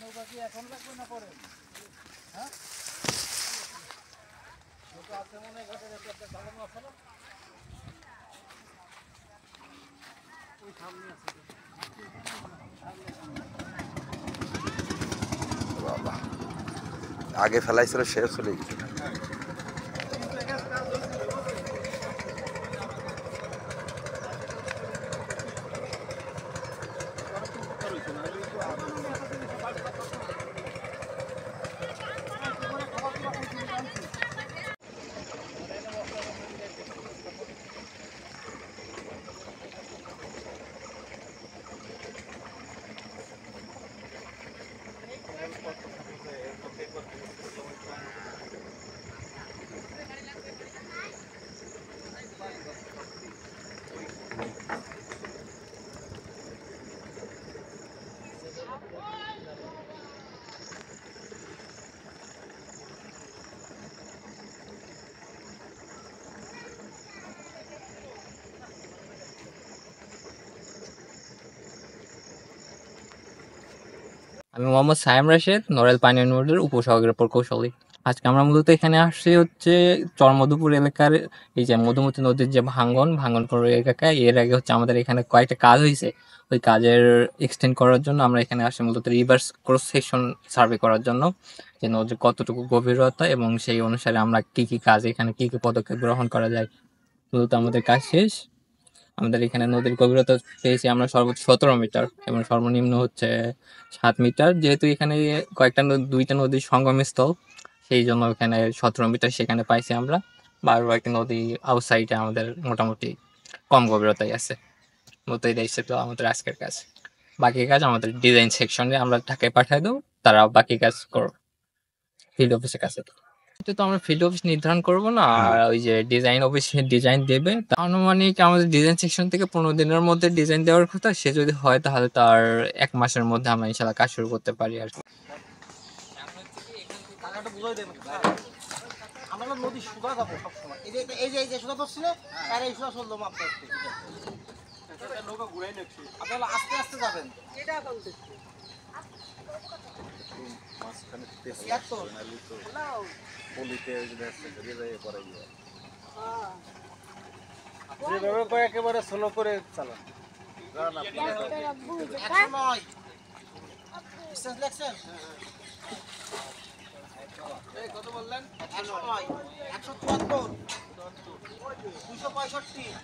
নৌকা কি এখন লাগবে না পরে? হ্যাঁ নৌকা আছে মনে হয় ঘাটের একটা দাঁড়ানো আছে না? ওই সামনে আছে। বাবা আগে ফেলাইছিল সে চলে গেছে। আমি মোহাম্মদ সায়েম রাশেদ, নড়াইল পানি উন্নয়নের উপসহকারী প্রকৌশলী। আজকে আমরা মূলত এখানে আসছি হচ্ছে চরমধুপুর এলাকার এই যে মধুমতি নদীর যে ভাঙ্গন করার এলাকায়। এর আগে হচ্ছে আমাদের এখানে কয়েকটা কাজ হয়েছে, ওই কাজের এক্সটেন্ড করার জন্য আমরা এখানে আসছি মূলত রিভার্স ক্রস সেকশন সার্ভে করার জন্য, যে নদীর কতটুকু গভীরতা এবং সেই অনুসারে আমরা কি কি কাজ এখানে কি কি পদক্ষেপ গ্রহণ করা যায়। মূলত আমাদের কাজ শেষ। আমাদের এখানে নদীর গভীরতা পেয়েছি আমরা সর্বোচ্চ 17 মিটার এবং সর্বনিম্ন হচ্ছে 7 মিটার। যেহেতু এখানে কয়েকটা দুইটা নদীর সঙ্গমস্থল, সেই জন্য এখানে 17 মিটার সেখানে পাইছি আমরা। বাকি নদী আউটসাইডে আমাদের মোটামুটি কম গভীরতায় আছে। মতো এটা হিসেবে আমাদের আজকের কাজ। বাকি কাজ আমাদের ডিজাইন সেকশনে আমরা ঢাকায় পাঠিয়ে দেবো, তারা বাকি কাজ করো ফিল্ড অফিসের কাছে। এটা তো আমরা ফিল্ড অফিস নির্ধারণ করবো না, আর ওই যে ডিজাইন অফিস ডিজাইন দেবে। তা আনুমানিক আমাদের ডিজাইন সেকশন থেকে 15 দিনের মধ্যে ডিজাইন দেওয়ার কথা। সে যদি হয় তাহলে তার 1 মাসের মধ্যে আমরা ইনশাল্লাহ কাজ শুরু করতে পারি আর কি। আমরা তো নদী সুদা যাবো সবসময়। এই যে সুদা ধরছিল আর এই সুদা চললো মাপ করতে। নৌকা ঘুরাই নিচ্ছি, আপনারা আস্তে আস্তে যাবেন। এটা এখন দেখছি মাঝখানে যেভাবে করে একেবারে স্লো করে চালান। কত বললেন? 109, 174, 265।